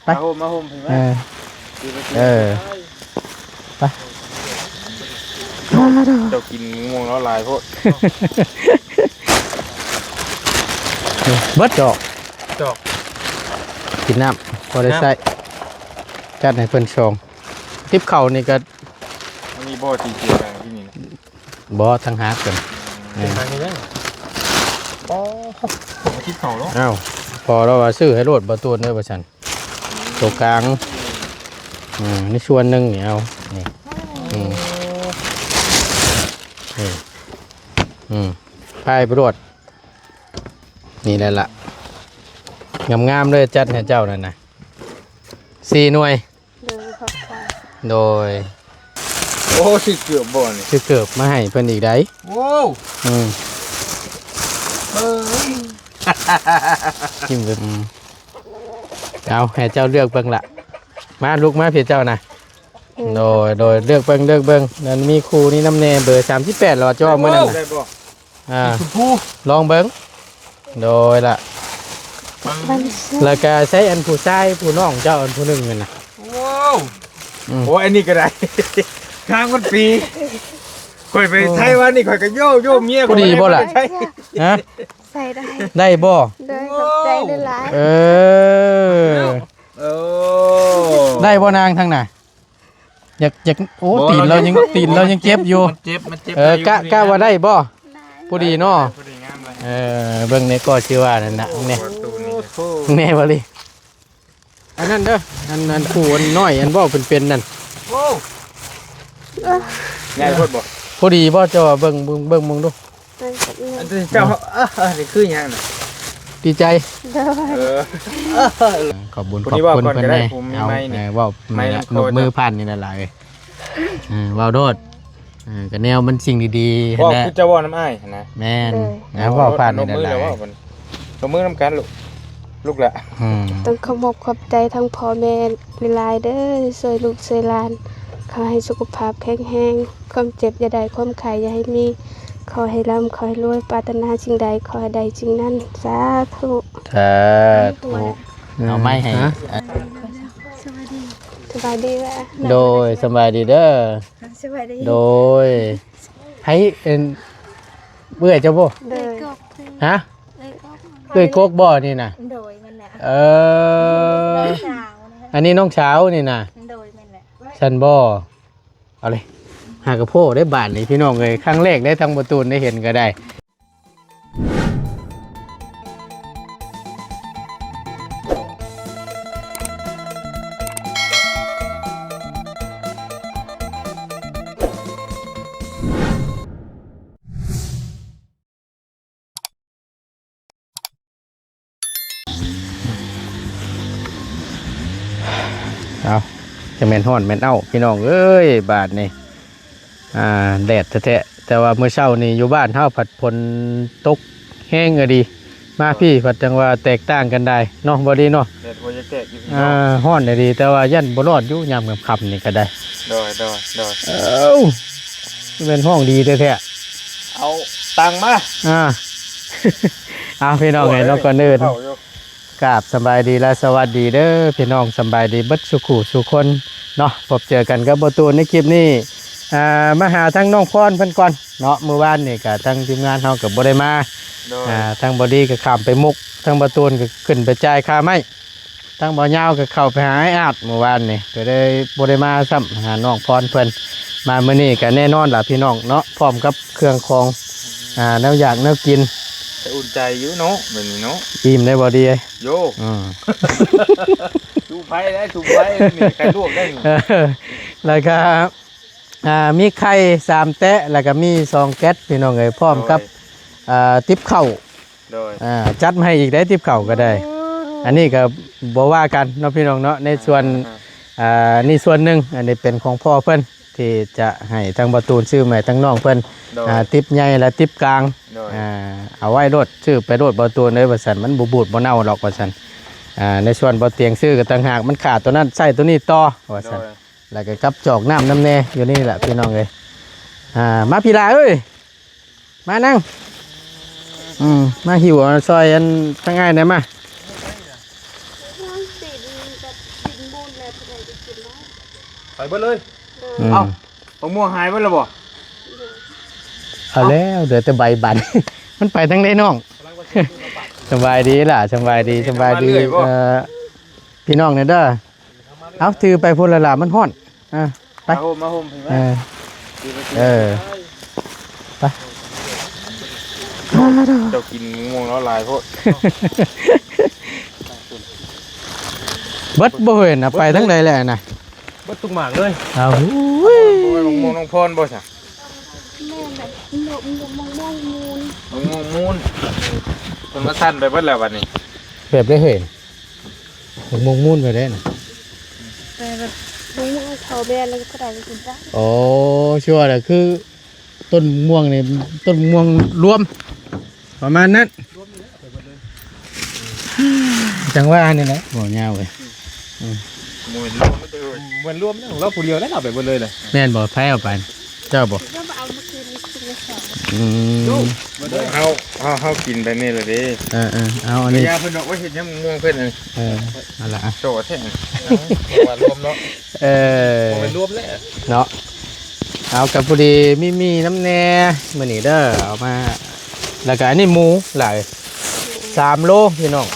ไปมาห่มถึงไหมไปเจ้ากินง่วงแล้วลายพวกเบิดดอกกินน้ำพอได้ใส่จัดให้เพิ่นชงทิปเข่านี่ก็มีบ่อตีเกียร์ที่นี่บ่อทั้งหากันทางนี้ได้อ๋อผมทิปเข่าแล้วอ้าวพอเราว่าซื้อให้รถประตูเนี่ยประชันตัวกลางนี่ส่วนหนึ่งเนี่ยเอานี่พายไปรถนี่แหละล่ะงามๆเลยจัดให้เจ้านั่นนะ4 หน่วยโดยโอ้ชื่อเกือบบ่นี่ชื่อเกือบมาให้เพิ่นอีกได้โว้กินไปเอาให้เจ้าเลือกเบิ่งละมาลูกมาพี่เจ้านะโดยเลือกเบิ่งนั่นมีครูนี่น้ำแน่เบอร์38รอจ้อมื้อนั้นลองเบิ่งโดยละแล้วก็ใช้อันผู้ชายผู้น้องเจ้าอันผู้หนึ่งนะว้าวโอ้อันนี้ก็ได้ข้างมันปีข่อยไปไทยวันนี้ข่อยก็โย่เมียข่อยดีบ่ล่ะฮะใส่ได้บ่ได้ขอบใจได้หลายได้บ่นางทางน่ะอยากโอ้ตีนเรายังเจ็บอยู่มันเจ็บกะว่าได้บ่พอดีเนาะเบิ่งในก็ชื่อว่านั่นน่ะแน่บ่ลิอันนั้นเด้ออันผู้อันน้อยอันบ่เป็นนั่นโอ้ง่ายโคตรบ่พอดีบ่เจ้าเบิ่งมึงดูอันเจ้านี่คือหยังน่ะดีใจขอบคุณเพิ่นแน่เอาว่านกมือพันนี่นั่นล่ะว่าวโดดก็แนวมันสิ่งดีๆว่าคือจะว่าน้ำอ้ายนะแม่นว่าวพันนี่นั่นล่ะลงมือน้ำกันลูกละต้องขอบใจทั้งพ่อแม่หลายๆเด้อช่วยลูกช่วยหลานขอให้สุขภาพแข็งแรงความเจ็บอย่าได้ความไข้อย่าให้มีขอให้ร่ำขอให้รวยปรารถนาสิ่งใดขอให้ได้สิ่งนั้นสาธุเอาไม้ให้สบายดีแหละโดยสบายดีเด้อโดยให้เบื่อเจ้าบ่ฮะเบื่อกกบ่นี่น่ะโดยมันแหละอันนี้น้องเช้านี่น่ะโดยมันแหละฉันบ่เอาเลยหากระโพได้บาทนี่พี่น้องเลยครั้งแรกได้ทางประตูได้เห็นก็ได้เอาจะแม่นฮ้อนแม่นเอ้าพี่น้องเอ้ยบาทนี่แดดแท้ๆแต่ว่าเมื่อเช้านี่อยู่บ้านเฮาผัดฝนตกแห้งก็ดีมาพี่ผัดจังว่าแตกต่างกันได้เนาะบ่ดีเนาะแดดบ่จะแตกอยู่ฮ้อนได้ดีแต่ว่ายันบ่รอดอยู่ยามค่ำนี่ก็ได้โดยเป็นห้องดีแท้ๆเอาตังมาเอาพี่น้องไงเนาะก่อนอื่นกราบสบายดีและสวัสดีเด้อพี่น้องสบายดีเบิดสุขุสุคนเนาะพบเจอกันกับประตูในคลิปนี้มาหาทั้งน้องพรเพิ่นก่อนเนาะเมื่อวานนี่ก็ทั้งทีมงานเฮาก็บ่ได้มาทั้งบอดี้ก็ข้ามไปมุกทั้งประตูก็ขึ้นไปจ่ายค่าไม้ทั้งบ่ยาวก็เข้าไปหาไอ้อาดเมื่อวานนี่ก็ได้บ่ได้มาซ้ำหาน้องพรเพิ่นมามื้อนี้ก็แน่นอนล่ะพี่น้องเนาะพร้อมกับเครื่องของแนวอยากแนวกินอุ่นใจอยู่เนาะแบบนี้เนาะอิ่มได้บ่ดีโยสูบไฟได้นี่ไข่ลวกได้แล้วก็มีไข่3แตะแล้วก็มี2แก๊สพี่น้องเอ้ยพร้อมกับติ๊บข้าวจัดมาให้อีกได้ติ๊บข้าวก็ได้อันนี้ก็บ่ว่ากันเนาะพี่น้องเนาะในส่วนนี่ส่วนหนึ่งอันนี้เป็นของพ่อเพิ่นที่จะให้ทางประตูซื้อใหม่ทั้งน้องเพิ่นติ๊บใหญ่และติ๊บกลางเอาไว้รถซื้อไปรถประตูเลยว่าซั่นมันบ่บูดบ่เน่าหรอกว่าซั่นในส่วนบ่เตียงซื้อก็ต่างหากมันขาดตัวนั้นใส่ตัวนี้ต่อว่าซั่นแล้วก็กับจอกน้ำแน่อยู่นี่แหละพี่น้องเอ้ยมาพี่ลาเอ้ยมานั่งมาหิวซอยอันทั้งง่ายได้มา มูนแล้วผู้ใดจะกินได้ ไปเบิดเลย อืม เอ้าบักม่วงหายเบิดแล้วบ่ เอาแล้วเดี๋ยวแต่ใบบัน มันไปทั้งได้น้อง สบายดีล่ะสบายดีสบายดีพี่น้องเนี่ยเด้อเอาถือไปพุ่นละล่ะมันฮ้อนไป มาโฮมเห็นไหม เออไป เจ้ากินม่วงแล้วลายโพด เบิดบ่เห็นไปทั้งใดแหละน่ะ เบิดทุกหมากเลย เอา บ่แม่นม่วงน้องพรบ่ซะ แม่แบบหนมมองมูน ม่วงมูนเพิ่นมาสั่นไปเบิดแล้วบัดนี้ แบบได้เห็นมงมุ่นไปได้น่ะ แต่แบบมองเขาแม่แล้วผู้ใดจะกินได้ โอ้ชัวร์เลยคือต้นม่วงนี่ต้นม่วงรวม ประมาณนั้นจังว่านี่แหละบ่ยาวเว้ย เหมือนรวมไม่ได้เหมือนรวมเนี่ยของเราผู้เดียวแล้วเอาไปเบิดเลยเลย แม่นบ่ไผเอาไปเจ้าบ่ ก็มาเอาเมื่อคืนนี้กินในสอง อืม เฮากินไปนี่เลยดิ เอาอันนี้ ยาเพิ่นบอกว่าเฮ็ดยังม่วงเพิ่นอัน เอาละ โตแท้ว่ารวมเนาะ เป็นรวมแล้ว เนาะเอากับพอดีมีน้ำแหน่มื้อนี้เด้อเอามาแล้วก็อันนี้หมูหลาย3 โลพี่น้อง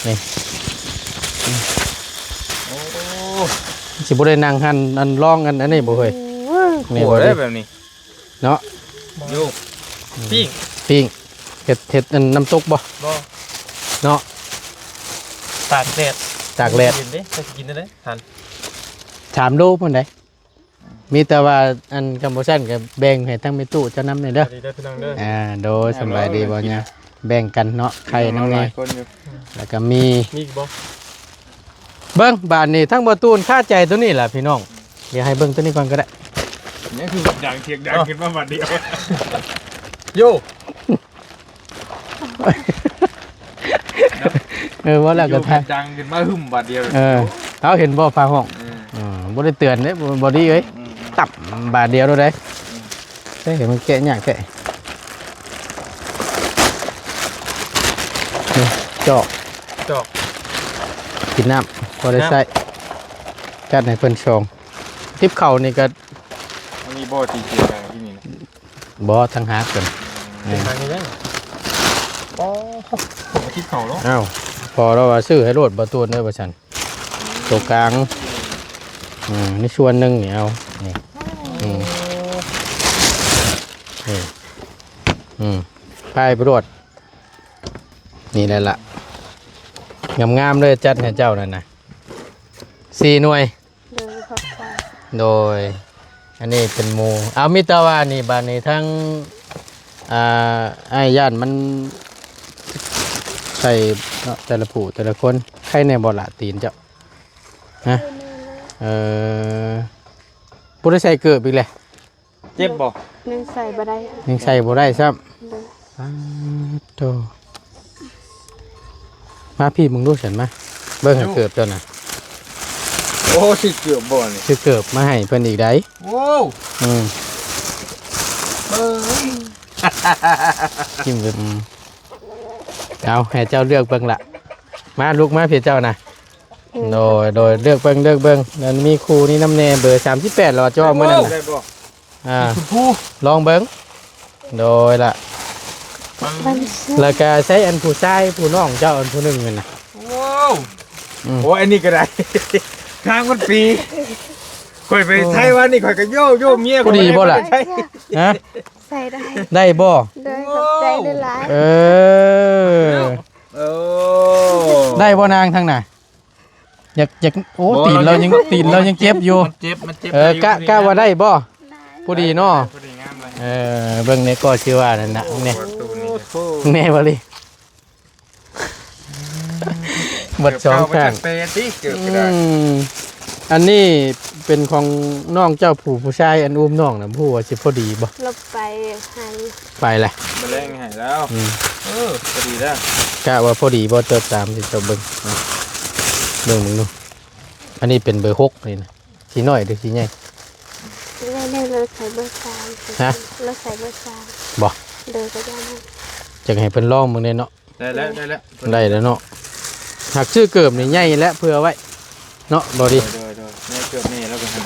นี่ โอ้ สิบ่ได้นั่งหั่นอันรองอันนี้บ่เฮ้ย โหได้แบบนี้ เนาะ อยู่ปิ้ง ปิ้งเฮ็ดอันน้ำตกบ่ บ่ เนาะ ตากแดด ตากแดด กินดิจะกินได้ทาน 3 โลพุ่นได้มีแต่ว่าอันกัมพูชันก็แบ่งให้ทั้งแม่ตู้เจ้านำนี่เด้อ ดีเด้อพี่น้องเด้อ โดยสำบายดีบ่เนี่ยแบ่งกันเนาะไข่น้อง ห นี่ ลายคนอยู่ แล้วก็มี มีบ่ เบิ้งบานนี้ทั้งประตูนค่าใจตัวนี้แหละพี่น้องเดี๋ยวให้เบิ้งตัวนี้ก่อนก็ได้ นี่คือดังเทียงดังขึ้นมาบัดเดียวโย ว่าแล้วก็ทาย ดังขึ้นมาหึมบัดเดียว เขาเห็นบ่ฟ้าห้องบ่ได้เตือนเด้บ่ดีเอ้ยตับบาทเดียวได้ได้เห็นมันแกะยากแท้นี่จอก จอก กินน้ำพอได้ใส่จัดให้เพิ่นชงทิปเข่านี่ก็ มีบ่ตีเกียร์ที่นี่นะ บ่ทั้งหากเพิ่น เป็นทางนี้ยังอ๋อผมคิดเขาแล้ว อ้าวพอเราว่าซื้อให้โลดบ่ตูนเด้อว่าซั่นตัวกลางนี่ส่วนหนึงนี่เอานี่ไปไปโลดนี่แหละล่ะงามๆเลยจัดให้เจ้านั่นน่ะ4 หน่วย เดินขอบใจ โดยอันนี้เป็นหมูเอามิตรว่านี่บานนี้ทั้งไอ้ย่านมันใส่เนาะแต่ละผู้แต่ละคนใครในบ่ละตีนเจ้าฮะผู้ได้ใส่เกิดอีกเลย เจ็บบ่ นึ่งใส่บะได้ ยังใส่บ่ได้ซ้ เดิน ำโตมาพี่มึงดูฉันมาเบิ่งให้เกิดเจ้าน่ะ โอ้สิเกือบบ่นี่ ชื่อเกิดมาให้เพิ่นอีกได้ โอ้ จิ้มเลยเอาให้เจ้าเลือกเบิ่งละมาลูกมาพี่เจ้านะโดยเลือกเบิ่งแล้วมีครูนี่น้ำแน่เบอร์38รอจ้อมื้อนั้น ได้บ่ คุณผู้ลองเบิ่งโดยละ บันซื้อ แล้วก็ใช้อันผู้ชายผู้น้องเจ้าอันผู้หนึงนั่นน่ะ ว้าวโอ้อันนี้ก็ได้ ข้างมันปีข่อยไปไทยวันนี้ข่อยก็โยเมีย ผู้ดีบ่ล่ะ ใช่ ฮะ ใส่ได้ ได้บ่ เดินขอบใจได้หลาย เออ โอ้ ได้บ่นางทางน่ะอยากโอ้ตีนเรายังเจ็บอยู่ มันเจ็บมันเจ็บ กะว่าได้บ่ผู้ดีเนาะ พอดีงามเลย เบิ่งนี่ก็ชื่อว่านั่นน่ะนี่ ประตูนี่ แม่บ่ลิบดสองข้าง เปรติเกือบก็ได้ อันนี้เป็นของน้องเจ้าผู้ชายอันอุ้มน้องนะผู้ว่าสิพอดีบ่ ลบไปให้ ไปแหละ มาแรงให้แล้วพอดีแล้ว กะว่าพอดีบ่เติบตามที่เจ้าเบิ่งเบิ่งมึงดูอันนี้เป็นเบอร์6นี่นะสีน้อยหรือสีใหญ่ ได้เลยใส่เบอร์สาม ฮะ แล้วใส่เบอร์สาม บ่ เดินก็ได้นะ จังให้เพิ่นลองมึงเด้เนาะ ได้แล้ว ได้แล้วเนาะหากชื่อเกิบนี่ใหญ่แล้วเผื่อไว้ เนาะบ่ดี โดยแม่เกือบนี่แล้วก็หัน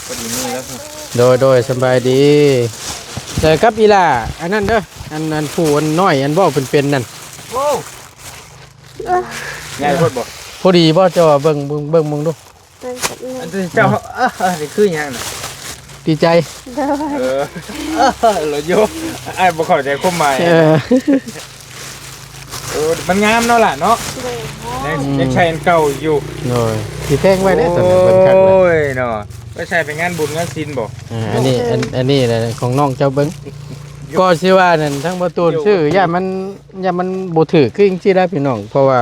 ก็ดีนี่แล้วครับ โดยสบายดีแต่กับอีล่าอันนั้นเด้ออันผู้อันน้อยอันบ่เป็นนั่น โอ้ง่ายโคตรบ่ พอดีบ่เจ้าว่าเบิ่งมึงดู อันที่เจ้านี่คือหยังน่ะ ดีใจ เราโยไอ้บ่เข้าใจความหมาย มันงามเนาะล่ะเนาะยังใช้อันเก่าอยู่ โอ้ยสิแพงไว้เด้อตอนนี้เบิ่งคักเลย โอ้ยเนาะก็ใช้ไปงานบุญงานศีลบ่ อันนี้แหละของน้องเจ้าเบิ่งก็สิว่านั่นทั้งบ่ตูนชื่อย่ามันบ่ถือคือจังซี่ได้พี่น้องเพราะว่า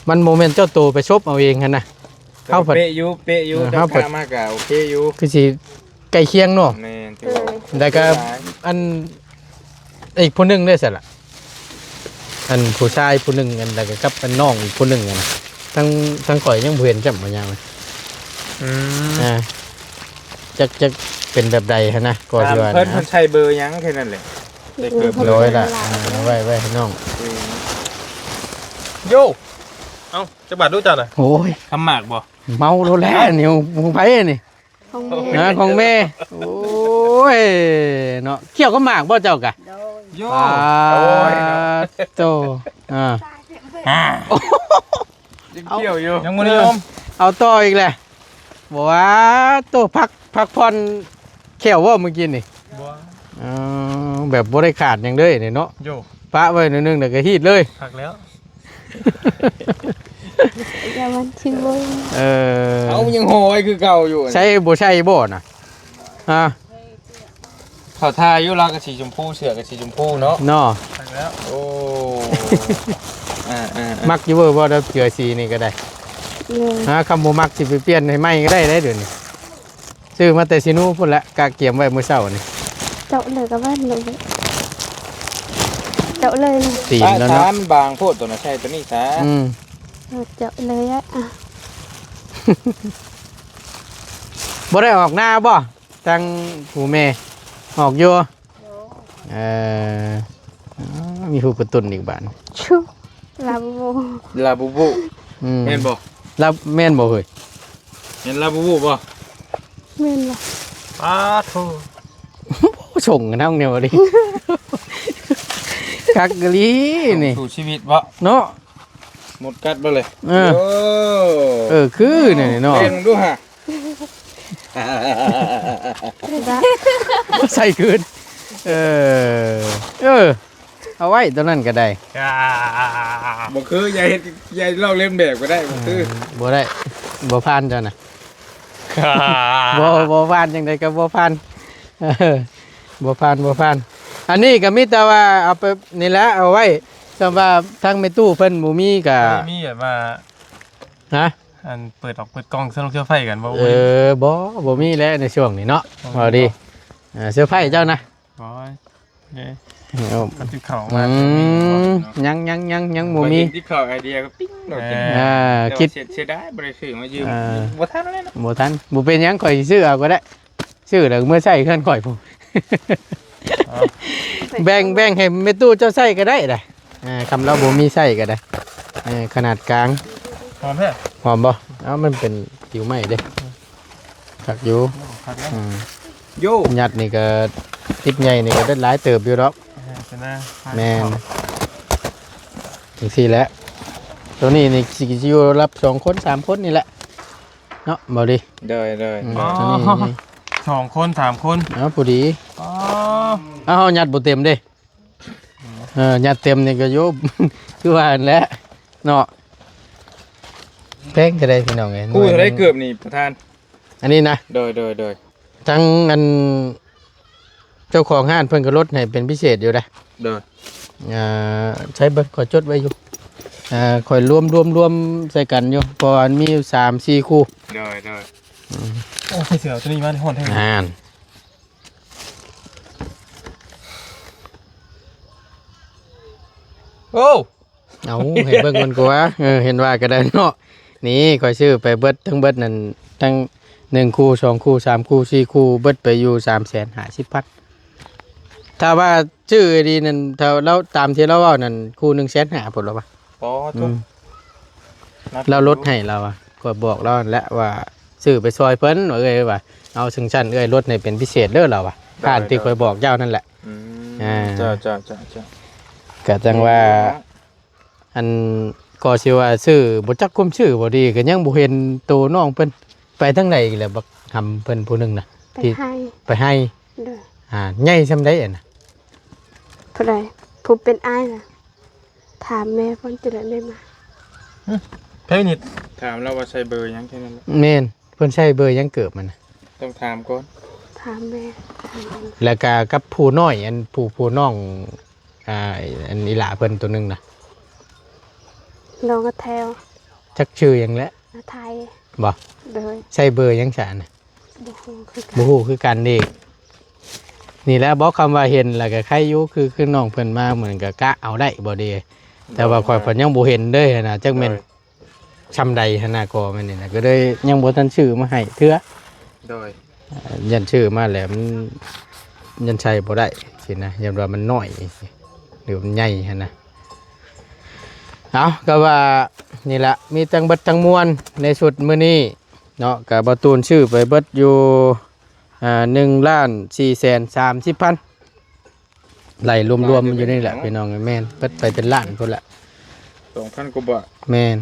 มันโมเมนต์เจ้าโตไปชบเอาเองหั่นน่ะ เข้าผัด เปะอยู่แต่ค่ามากก็โอเคอยู่ คือสิใกล้เคียงเนาะ แม่นถือว่า แต่ก็อันอีกผู้หนึงได้เสร็จละอันผู้ชายผู้หนึงอันแล้วก็กับอันน้องอีกผู้หนึงอันทั้งข่อยยังบ่เห็นจำบ่ยังเลยจะเป็นแบบใดฮะนะก็สิว่า เพิ่น นะ ใช้เบอร์หยังแค่นั้นแหละได้เกิด ร้อยละไว้ให้น้อง โย เอ้าจะบาดรู้จักน่ะ โอ้ย คำหมากบ่ เมาโลแล้วนี่ของไผนี่ ของแม่ นะของแม่โอ้ยเนาะเกี่ยวกับหมากบ่เจ้ากะ โย โอ้ยโตยังเกี่ยวอยู่ ยังบ่นิยม เอาต่ออีกแหละบอกว่าโตพักผ่อนแขวว่าเมื่อกี้นี่ บ่ แบบบ่ได้ขาดหยังเลยนี่เนาะ โย ปะไว้หนึงเดี๋ยวก็ฮีดเลย พักแล้ว อย่ามันชิบง เอายังโหยคือเก่าอยู่ ใช้บ่ใช่บ่น่ะฮะ เขาทาอยู่ลากระสีชมพูเสือกระสีชมพูเนาะ เนาะ พักแล้ว โอ้ มักอยู่เว้อบ่ได้เกลือสีนี่ก็ได้ เลย ฮะคำบ่มักสิไปเปลี่ยนให้ใหม่ก็ได้เดี๋ยวนี้ซื้อมาแต่ซินูพุ่นละกะเกียมไว้มื้อเช้านี่ เจาะเลยกับบ้านเลยเจาะเลยนะ ตีนแล้ว ช้า เนาะ มันบางโพดตัวน่ะใช่ตัวนี้ซะ เจาะเลยอ่ะ บ่ได้ออกหน้าบ่ทางผู้แม่ออกอยู่มีผู้กระตุ้นอีกบาด ชุบลาบู ลาบูบู เห็นบ่ รับแม่นบ่เฮ้ย เห็นลาบูบูบ่ เม่นละ อ้าโธ่ ส่งกันทั้งแนวดิ คักกะลีนี่ สู่ชีวิตบ่ เนาะ หมดกัดบ่เลย คือนี่เนาะ เล่นมึงดูฮะ ละ ใส่คืนเอาไว้ตอนนั้นก็ได้ จ้า บ่คือยายเฮ็ดยายเล่าเล่นแบบก็ได้บ่คือ บ่ได้บ่ผ่านจ้ะนะบ่ผ่านจังไดก็บ่ผ่านบ่ผ่านอันนี้ก็มีแต่ว่าเอาไปนี่แหละเอาไว้สำหรับทางแม่ตู้เพิ่นบ่มีก็ มีแบบว่า ฮะ อันเปิดกล้องเสื้อลงเสื้อไฟกันบ่ บ่มีแล้วในช่วงนี้เนาะเอาดีเสื้อผ้าเจ้านะ บ่เด้ เอา มันติดเข้ามา ยังบ่มี ที่เข้าไอเดียก็ปิ๊งโดดจัง คิด เสียดายบ่ได้ซื้อมายืมบ่ทันแล้วเนาะ บ่ทันบ่เป็นหยังข่อยสิซื้อเอาก็ได้ซื้อแล้วเมื่อใช้เฮือนข่อยพุ่นแบ่งให้แม่ตู้เจ้าใช้ก็ได้คำเราบ่มีใช้ก็ได้ขนาดกลาง หอมแท้ หอมบ่มันเป็นผิวไหม้เด้คักอยู่ พักแล้ว โย ยัดนี่ก็ติบใหญ่นี่ก็ได้หลายเติบอยู่ดอก จะน่า แม่นจังซี่แหละตัวนี้นี่สิอยู่รับ2คน3คนนี่แหละเนาะบ่ดี เด้อ ตัวนี้นี่ 2 คน3 คน เอาพอดี อ๋อ เอายัดบ่เต็มเด้ยัดเต็มนี่ก็โยบ คือว่านั่นแหละเนาะแพงก็ได้พี่น้องเอ้ย กูได้เกือบนี่ประธาน อันนี้นะ เด้อ ทั้งอันเจ้าของห้านเพิ่นก็ลดให้เป็นพิเศษอยู่นะ เด้อ ใช้เบิดขอจดไว้อยู่คอยรวมใส่กันอยู่เพราะอันมีอยู่3-4 คู่ เด้อ โอ้ยเสือตัวนี้มันฮ้อนแท้ โอ้ เอาให้เบิ่งมันก็ว่าเห็นว่าก็ได้เนาะนี่คอยซื้อไปเบิดทั้งเบิดนั่นทั้ง1คู่2คู่3คู่4คู่เบิดไปอยู่350,000ถ้าว่าชื่อดีนั่นถ้าเราตามที่เราเว้านั่นคู่150,000พุ่นแล้วป่ะ ปอทุก เราลดให้เราอ่ะก็บอกเราแหละว่าซื้อไปซอยเพิ่นว่าเอ้ยว่าเอาซึ่งชั้นเอ้ยลดให้เป็นพิเศษเด้อเราอ่ะการที่คอยบอกเจ้านั่นแหละ เจ้า ก็จังว่าอันก็สิว่าซื้อบ่จักคุมชื่อบ่ดีก็ยังบ่เห็นตัวน้องเพิ่นไปทางใดอีกแล้วบักทำเพิ่นผู้หนึงน่ะ ไปให้ ไปให้ เด้อ ใหญ่ซำใดอ่ะน่ะ ผู้ใดผู้เป็นอ้ายน่ะถามแม่เพิ่นจะได้ไม่มา เพ่นิด ถามเราว่าใช้เบอร์ยังแค่นั้นแหละ แม่นเพิ่นใช้เบอร์หยังเกิบมันน่ะ ต้องถามก่อน ถามแม่ถามแม่ แล้วก็กับผู้น้อยอันผู้น้องอันอีหลาเพิ่นตัวหนึงน่ะ น้องก็แถว จักชื่อหยังแหละ อาไทย บ่ โดย ใช้เบอร์หยังซะน่ะ บ่ฮู้คือกัน บ่ฮู้คือกันเด้นี่แหละบอกคำว่าเห็นแล้วก็ใครอยู่คือน้องเพิ่นมาเหมือนกับกะเอาได้บ่ดีแต่ว่าข่อยเพิ่นยังบ่เห็นเด้อนะจักแม่นชำใดหั่นน่ะก็แม่นนี่นะก็เลยยังบ่ทันชื่อมาให้เทื่อ โดย ยันชื่อมาแล้วมันยันใช้บ่ได้สินะยันว่ามันน้อยหรือมันใหญ่หั่นน่ะเอาก็ว่านี่ล่ะมีทั้งเบิดทั้งมวลในชุดมื้อนี้เนาะก็บ่ตูนชื่อไปเบิดอยู่1,430,000ไหลรวมๆมันอยู่นี่แหละพี่น้องแม่นเปิดไปเป็นล้านพุ่นละ 2,000 กว่าบาท แม่น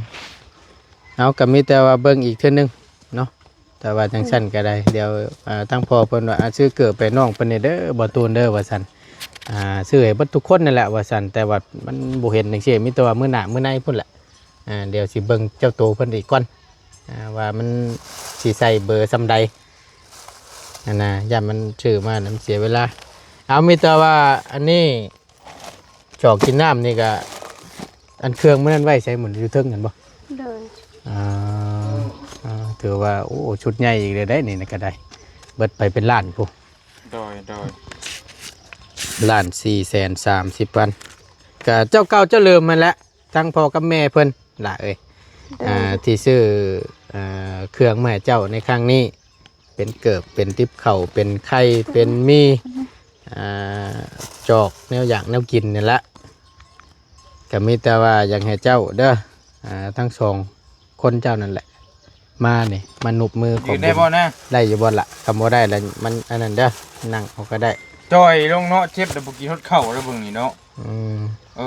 เอาก็มีแต่ว่าเบิ่งอีกเทื่อนึงเนาะแต่ว่าจังซั่นก็ได้เดี๋ยวทั้งพ่อเพิ่นว่าซื้อเกิดไปน้องเพิ่นนี่เด้อบ่ตูนเด้อว่าซั่นซื้อให้เบิดทุกคนนั่นแหละว่าซั่นแต่ว่ามันบ่เห็นจังซี่มีแต่ว่ามื้อหน้ามื้อในพุ่นละเดี๋ยวสิเบิ่งเจ้าโตเพิ่นอีกก่อนว่ามันสิใส่เบอร์ซำใดนั่นน่ะอย่ามันชื่อมานํเสียเวลาเอามีแต่ว่าอันนี้จอกกินน้ำนี่ก็อันเครื่องมันนั่นไว้ใช้เหมือนอยู่เทิงกันบ่ โดย ถือว่าโอ้ชุดใหญ่อีกเลยได้นี่นะก็ได้เบิดไปเป็นล้านปุ๊ โดย 1,430,000ก็เจ้าเก่าเจ้าเริ่มมันแหละทั้งพ่อกับแม่เพิ่นล่ะเอ้ยที่ซื้อเครื่องมาให้เจ้าในครั้งนี้เป็นเกิบเป็นติ๊บเข่าเป็นไข่เป็นมีจอกแนวอย่างแนวกินนี่แหละก็มีแต่ว่าอยากให้เจ้าเด้อทั้งสองคนเจ้านั่นแหละมาเนี่ยมาหนุบมือข ยื อง นได้บ่นะ ได้อยู่บ่ละคำว่าได้แล้วมันอันนั้นเด้อนั่งเขาก็ได้ จอยลงเนาะเจ็บแต่บ่กินฮอดเข้าแล้วเบิ่งนี่เนาะ เอ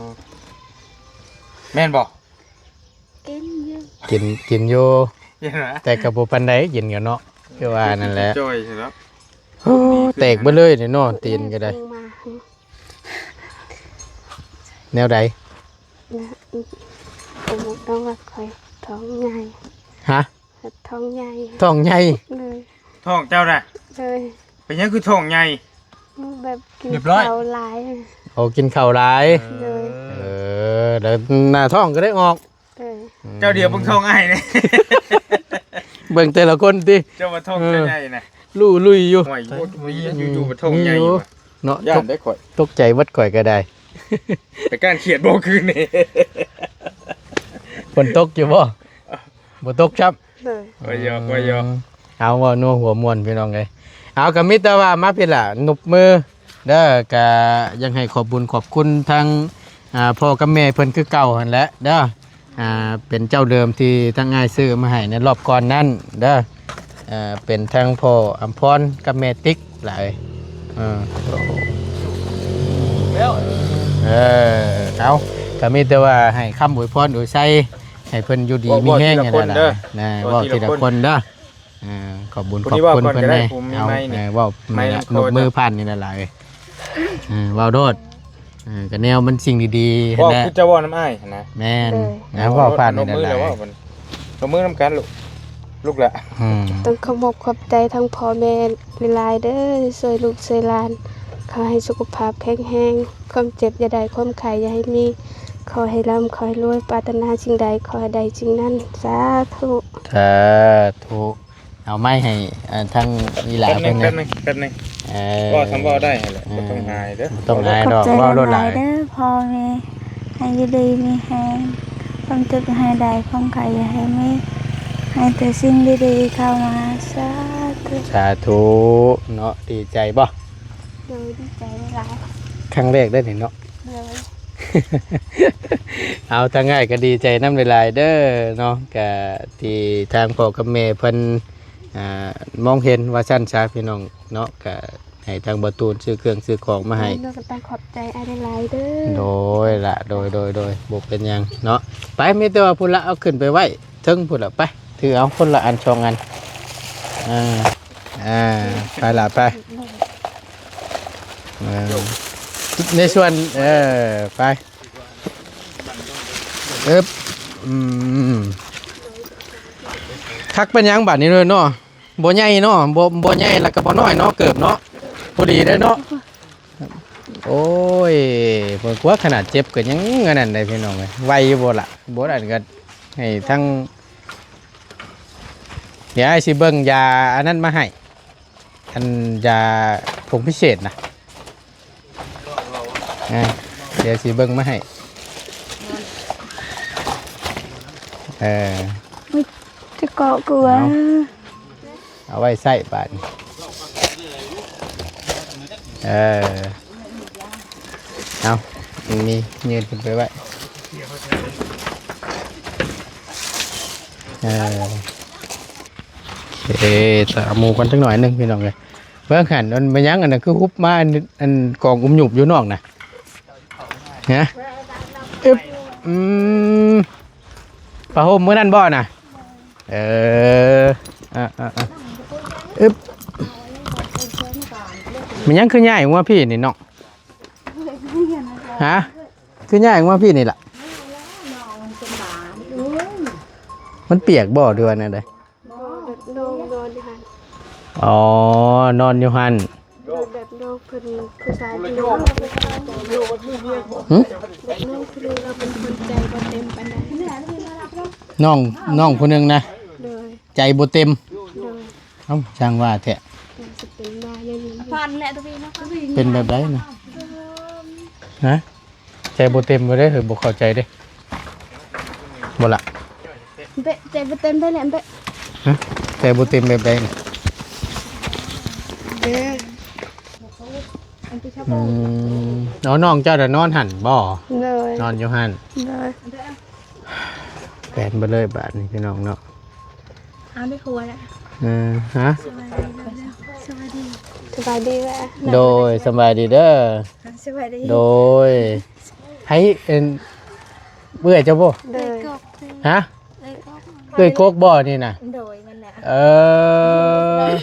อแม่นบ่ กินเยอะ กินอยู่ เห็นไหม แต่กับบ่ปานใดกินกันเนาะคือว่านั่นแหละ จอยใช่แล้ว โอ้แตกเบ่เลยนี่เนาะตีนก็ได้ ลงมา แนวใด นะผมต้องว่าคอยท้องใหญ่ ฮะ ท้องใหญ่ ท้องใหญ่ เลย ท้องเจ้าน่ะ เลย เป็นหยังคือท้องใหญ่ แบบกิน เรียบร้อย ข้าวหลาย โอ้กินข้าวหลาย เลย แล้วหน้าท้องก็ได้ออก เลย เจ้าเดียวเบิ่งท้องอ้ายนี่ เบิ่งแต่ละคนติ เจ้าว่าท้องเจ้าใหญ่น่ะ ลู่ลุยอยู่ ห่วยอยู่ๆบ่ท้องใหญ่อยู่ว่ะ เนาะ ย่านได้ข่อย ตกใจวัดข่อยก็ได้ แต่การเขียดบ่คืนนี่ ฝนตกอยู่บ่บ่ตกครับ เลย ว่าหยอก เอาว่านัวหัวมวนพี่น้องเอ้ยเอาก็มีแต่ว่ามาพี่ล่ะหนุบมือเด้อก็ยังให้ขอบบุญขอบคุณทางพ่อกับแม่เพิ่นคือเก่าหั่นแหละเด้อเป็นเจ้าเดิมที่ทั้งง่ายซื้อมาให้ในรอบก่อนนั้นเด้อเป็นทั้งพ่ออำพรกับแม่ติ๊กหลายเอาก็มีแต่ว่าให้คำอวยพรอวยใส่ให้เพิ่นอยู่ดีมีแห้งนั่นแหละนะเว้าทีละคนเด้อขอบบุญขอบคุณเพิ่นแน่เอาเว้าหนุบมือผ่านนี่นั่นล่ะเอ้ยเว้าโดดก็แนวมันสิ่งดีๆ ว่า นะ คือจะว่าน้ำอ้ายนะ แม่นนะเว้าผ่านนี่นั่น มือ ล่ะ แล้วว่ามันลงมือน้ำกันลูกละ ต้องขอบขอบใจทั้งพ่อแม่หลายเด้อช่วยลูกช่วยหลานขอให้สุขภาพแข็งแรงความเจ็บอย่าได้ความไข้อย่าให้มีขอให้ร่ำขอให้รวยปรารถนาสิ่งใดขอให้ได้สิ่งนั้นสาธุ ถ้าถูกเอาไม้ให้ทั้งอีหลา แป๊บนึ เพิ่ ง น แป๊บนึงว่าทำว่าได้แหละบ่ต้องหายเด้อ ต้องหาย ข ด อ อบ ก ใจ เว้าโลดห ห ลา ลาย ยเด้อพ่อแม่ให้อยู่ดีมีแฮงความเจ็บให้ได้ความไข่อย่าให้มีให้แต่สิ่งดีๆเข้ามาสาธุ สาธุเนาะดีใจบ่ โดยดีใจหลาย ครั้งแรกได้นี่เนาะ เลย เอาทางง่ายก็ดีใจน้ำหลายๆเด้อเนาะก็ที่ทางพ่อกับแม่เพิ่นมองเห็นว่าชั้นซาพี่น้องเนาะก็ให้ทางบ่ตูนซื้อเครื่องซื้อของมาให้ เราก็ต้องขอบใจอ้ายหลายๆเด้อ โดยละโดยบ่เป็นหยังเนาะไปมีแต่ว่าพุ่นละเอาขึ้นไปไว้ถึงพุ่นละไปถือเอาคนละอัน2อันไปละไปในส่วนไปคักเป็นหยังบัดนี้เลยเนาะบ่ใหญ่เนาะบ่ใหญ่แล้วก็บ่น้อยเนาะเกิบเนาะพอดีได้เนาะโอ้ยเพิ่นกว่าขนาดเจ็บก็ยังอันนั้นได้พี่น้องเอ้ยไวอยู่บ่ล่ะบ่อันก็ให้ทั้งเดี๋ยวไอ้สิเบิ่งยาอันนั้นมาให้อันยาผงพิเศษนะเดี๋ยวสิเบิ่งมาให้จะเกาะกลัว เอาไว้ใส่บาดเอามียืนขึ้นไปไว้โอเคสามูกันสักหน่อยหนึงพี่น้องเลยเบิ่งหันมันไปยังอันนั้นคือฮุบมาอันกองหยุบอยู่นอกนะฮะผ้าห่มมื้อนั้นบ่น่ะมันยังคือใหญ่กว่าพี่นี่เนาะฮะคือใหญ่กว่าพี่นี่ล่ะมันเปียกบ่ด้วยนะเด้ โดนอยู่หั่น อ๋อนอนอยู่หัน แบบน้องเพิ่นผู้ชายเป็นน้องคือเราเป็นคนใจบ่เต็มปานใด น้องคนหนึงนะ เลย ใจบ่เต็ม เลย เอ้าช่างว่าแท้ สิเป็นมาอย่างนี้ ฟันแหละตัวพี่เนาะ เป็นแบบใดนะฮะใจบ่เต็มบ่ได้เหรอบ่เข้าใจเด้บ่ล่ะ เบะใจบ่เต็มได้แหละเบะ ฮะใจบ่เต็มแบบใดนี่ เด้อ น้องเจ้าน่ะนอนหันบ่ เลย นอนอยู่หัน เลย แปลนบ่เลยบาดนี้พี่น้องเนาะ เอาได้ครัวแล้ว ฮะ สวัสดี สบายดีแหละ โดยสบายดีเด้อ สวัสดี โดยให้เบื่อเจ้าบ่ เลย ฮะ เลยก็ เอ้ยโกกบ่นี่น่ะ โดยมันแหละ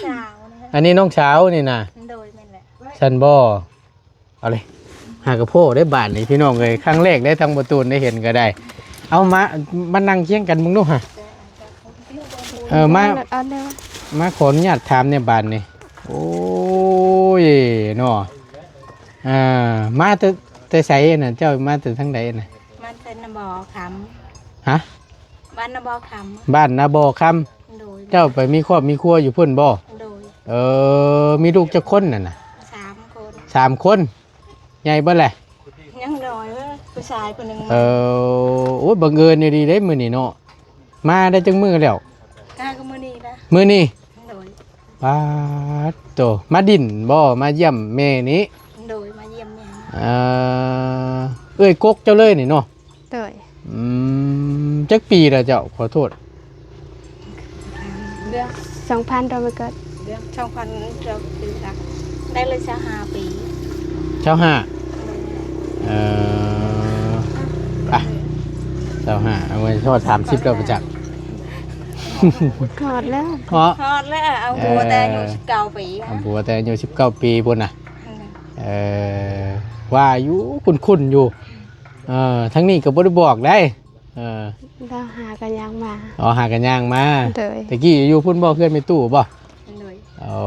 สาวอันนี้น้องเช้านี่น่ะ โดยมันแหละ ฉันบ่เอาเลยหากระโพได้บาทนี่พี่น้องเลยครั้งแรกได้ทางประตูได้เห็นก็ได้ เอามานั่งเคียงกันมึงดูฮะมาขออนุญาตถามเนี่ยบาทนี่โอ้ยเนาะมาแต่ไสน่ะเจ้ามาแต่ทางใดน่ะ มันเป็นนบ่อค ฮะ ำบ้านนบ่อค บ้านนาบ่อคำ ำโดย เจ้าไปมีครอบมีครัวอยู่พุ่นบ่ โดย มีลูกจักคนน่ะนะ 3 คน 3 คนใหญ่เบ่แหละ ยังน้อยว่าผู้ชายคนหนึง โอ้ยบังเอิญดีได้มื้อนี้เนาะมาได้จังมื้อแล้ว กล้าก็มื้อนี้นะ มื้อนี้ โดย ปาดโตมาดินบ่มาเยี่ยมแม่นี้ โดยมาเยี่ยมแม่ เอ้ยกกเจ้าเลยนี่เนาะ เลย จักปีแล้วเจ้าขอโทษ เรื่อง 2,000เรามาเกิด เรื่องช่องพันเราคือรักได้เลยจะ5 ปี เจ้าห้าไปเจ้าห้าเอาไว้ทอด30แล้วประจักษ์ กอดแล้ว เพราะ ทอดแล้วเอาหัวแต่อยู่19 ปี เอาบัวแต่อายุ19 ปีพุ่นน่ะว่าอยู่คุ้นๆอยู่ทั้งนี้ก็บ่ได้บอกได้เราหากันยังมา อ๋อหากันย่างมา เลย ตะกี้อยู่พุ่นบ่เพื่อนไปตู้บ่ โดย อ๋อ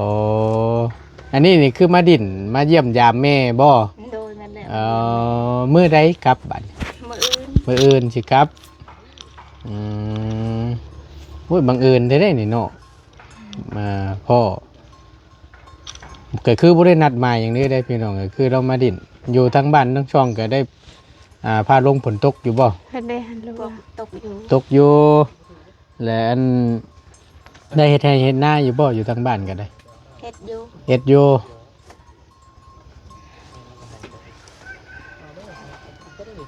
อันนี้นี่คือมาดินมาเยี่ยมยามแม่บ่ โดยนั่นแหละ มื้อใดกลับบัด มื้ออื่นมื้ออื่นสิกลับโอ้ยบังเอิญได้นี่เนาะมาพ่อก็คือบ่ได้นัดหมายอย่างนี้ได้พี่น้องก็คือเรามาดินอยู่ทั้งบ้านทั้งช่องก็ได้พาลงฝนตกอยู่บ่ เพิ่นได้หันรู้ ก็ตกอยู่ ตกอยู่และอันได้เฮ็ดให้เฮ็ดหน้าอยู่บ่อยู่ทั้งบ้านก็ได้ เฮ็ดอยู่ เฮ็ดอยู่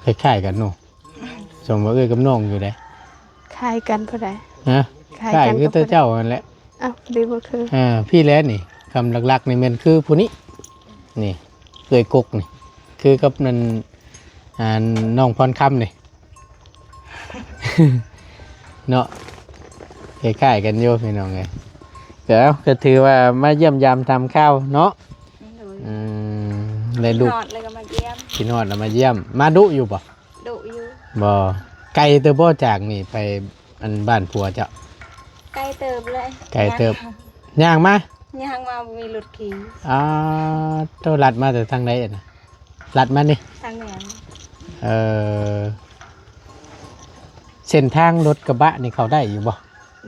คล้ายๆกันเนาะสมว่าเอ้ยกับน้องอยู่ได้ คล้ายกันผู้ใด ฮะ คล้าย คล้าย กัน คือ กับ ตัว ผู้ใด เจ้านั่นแหละ อ้าวดีบ่คือ พี่แล้วนี่คำหลักๆนี่มันคือผู้นี้นี่เอ้ยกกนี่คือกับนั่นน้องพรคำนี่ เนาะคล้ายๆกันอยู่พี่น้องไงก็ถือว่ามาเยี่ยมยามทำข้าวเนาะเลยลูก นอดเลยก็มาเยี่ยม พี่นอดเรามาเยี่ยมมาดุอยู่บ่ ดุอยู่ บ่ไกลเตอบ่จากนี่ไปอันบ้านผัวเจ้า ใกล้เติบเลย ไกลเติบย่างมา ย่างมามีรถขี่ เจ้าลัดมาแต่ทางไหนน่ะลัดมานี่ ทางเหนือ เออเส้นทางรถกระบะนี่เขาได้อยู่บ่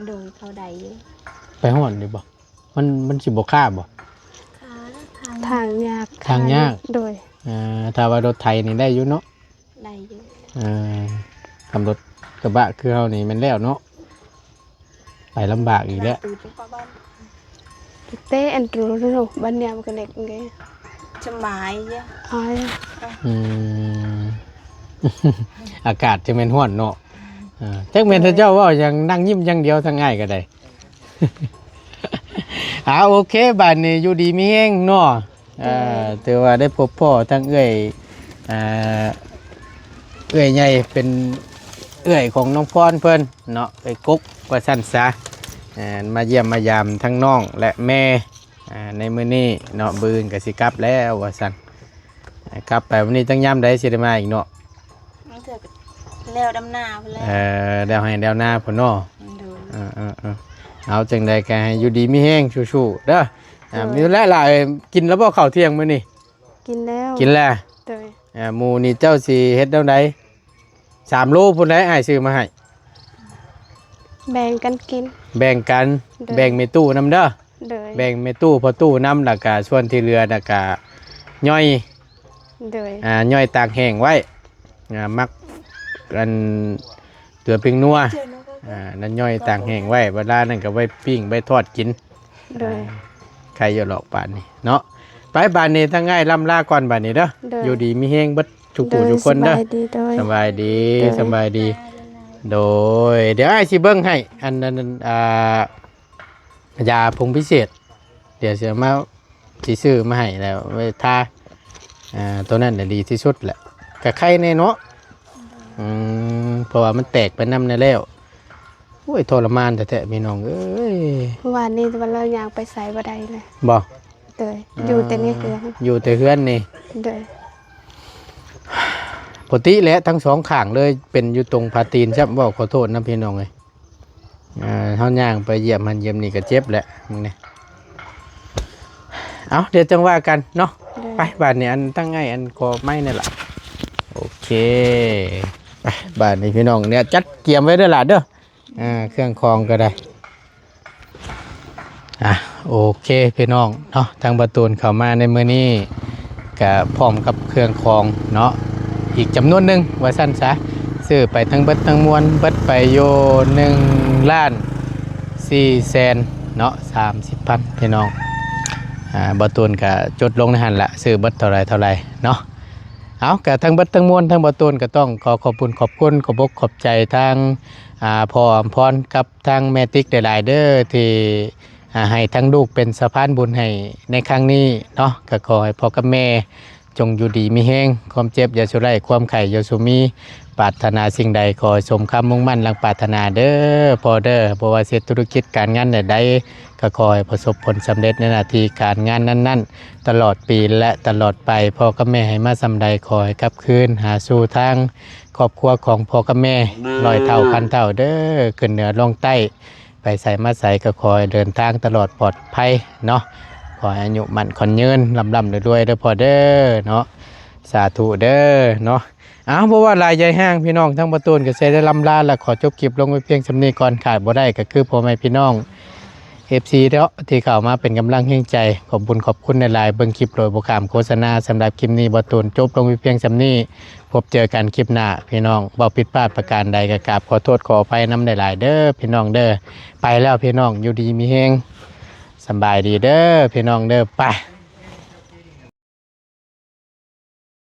โดยเขาใดอยู่ ไปฮอดอยู่บ่มันสิบ่ค่าบ่ ขาทาง ทางยาก ทางยาก โดย ถ้าว่ารถไทยนี่ได้อยู่เนาะ ใดอยู่ ทำรถกระบะคือเฮานี่มันแล้วเนาะไปลำบากอีกแล้ว ตื่นไปป้าบ้าน เต้อันรู้เนาะบ้านเนี่ยมันก็เด็กไง สบายเยอะ อ้อย อืม อากาศจะเป็นห้อนเนาะจักแม่นถ้าเจ้าว่ายังนั่งยิ้มอย่างเดียวทั้งง่ายก็ได้ โอเคบ้านนี้อยู่ดีมีแฮงเนาะถือว่าได้พบพ่อทั้งเอื้อยใหญ่เป็นเอื้อยของน้องพรเพิ่นเนาะไปกุ๊กว่าซั่นซะมาเยี่ยมมายามทั้งน้องและแม่ในมื้อนี้เนาะบื้นก็สิกลับแล้วว่าซั่นกลับไปวันนี้จังยามใดสิได้มาอีกเนาะ มันเถื่อแล้วดำนาไปแล้ว ดาวให้ดาวหน้าพุ่นเนาะ โดย เอาจังใดก็ให้อยู่ดีมีแห้งชูๆเด้อมีแล้วล่ะกินแล้วบ่ข้าวเที่ยงมื้อนี้ กินแล้ว กินแล้ว โดย หมู่นี่เจ้าสิเฮ็ดแนวใด3โลพุ่นได้อ้ายซื้อมาให้ แบ่งกันกิน แบ่งกัน เด้อ แบ่งแม่ตู้นำเด้อ โดย แบ่งแม่ตู้พอตู้นำแล้วก็ส่วนที่เหลือน่ะก็ย่อย โดย ย่อยตากแห้งไว้มักกันเกลือพริกนัวนั่นย่อยตากแห้งไว้เวลานั้นก็ไว้ปิ้งไว้ทอดกิน โดย ใครอย่าหลอกป่านนี้เนาะไปบ้านนี้ทั้งง่ายล่ำลาก่อนบ้านนี้เด้อ เด้อ อ อ ยู่ดีมีแห้งเบิดทุก โด ผู้ ย ทุกคนเด้อ สบายดีโดย สบายดี เด้อ สบายดี โดยเดี๋ยวไอ้สิเบิ้งให้อันนั้นยาผงพิเศษ เดี๋ยวเสียมาสิซื้อมาให้แล้วไว้ทาตัวนั้นน่ะดีที่สุดแหละกับไข่ในเนาะเพราะว่ามันแตกไปน้ำในแล้วโอ้ยทรมานแท้ๆพี่น้องเอ้ย เมื่อวานนี้วันเราอยากไปใส่บ่ได้เลย บ่ โดยอยู่แต่ในเรือน อยู่แต่เฮือนนี่ โดย ปกติแล้วทั้งสองข้างเลยเป็นอยู่ตรงพาตีนใช่ไหมบอกขอโทษนะพี่น้องเลยเฮาย่างไปเยี่ยมมันเยี่ยมนี่ก็เจ็บแหละมึงเนี่ยเอาเดี๋ยวจังว่ากันเนาะ โดย ไปบ้านนี้อันตั้งไงอันก็ไม่นี่แหละโอเคไปบ้านนี้พี่น้องเนี่ยจัดเกียมไว้ด้วยล่ะเด้อเครื่องคองก็ได้โอเคพี่น้องเนาะทางประตูนเข้ามาในมื้อนี้ก็พร้อมกับเครื่องคองเนาะอีกจำนวนหนึ่งว่าสั้นซะซื้อไปทั้งเบิดทั้งมวลเบิดไปโย1,400,000เนาะ30,000พี่น้องประตูนก็จดลงในหันละซื้อเบิดเท่าไรเนาะเอากะทั้งเบิดทั้งมวลทั้งประตูนก็ต้องขอบคุณขอบอกใจทางพ่ออำพรกับทางแม่ติ๊กหลายๆเด้อที่ให้ทั้งลูกเป็นสะพานบุญให้ในครั้งนี้เนาะก็ขอให้พ่อกับแม่จงอยู่ดีมีแห้งความเจ็บอย่าสุไร้ความไข่อย่าสุมีปรารถนาสิ่งใดขอสมคำมุ่งมั่นลังปรารถนาเด้อพอเด้อเพราะว่าเสียธุรกิจการงานใดก็ขอให้ประสบผลสำเร็จในหน้าที่การงานนั้นๆตลอดปีและตลอดไปพ่อกับแม่ให้มาสำใดขอให้กลับคืนหาสู่ทางครอบครัวของพ่อกับแม่ร้อยเท่าพันเท่าเด้อขึ้นเหนือลงใต้ไปใส่มาใส่ก็ขอให้เดินทางตลอดปลอดภัยเนาะขอให้อายุมั่นขอนยืนลำรวยๆเด้อพ่อเด้อเนาะสาธุเด้อเนาะเพราะว่าลายใหญ่ห้างพี่น้องทั้งประตูนก็ใช้ได้ลำลาและขอจบคลิปลงไว้เพียงสำนีก่อนขายบ่ได้ก็คือพ่อแม่พี่น้องFC เนาะที่เข้ามาเป็นกำลังแห่งใจขอบคุณในไลน์เบิ่งคลิปโดยบ่ขามโฆษณาสำหรับคลิปนี้ประตูนจบลงไว้เพียงสำนีพบเจอกันคลิปหน้าพี่น้องบ่ผิดพลาดประการใดก็กราบขอโทษขออภัยนำหลายๆเด้อพี่น้องเด้อไปแล้วพี่น้องอยู่ดีมีแฮงสบายดีเด้อพี่น้องเด้อไป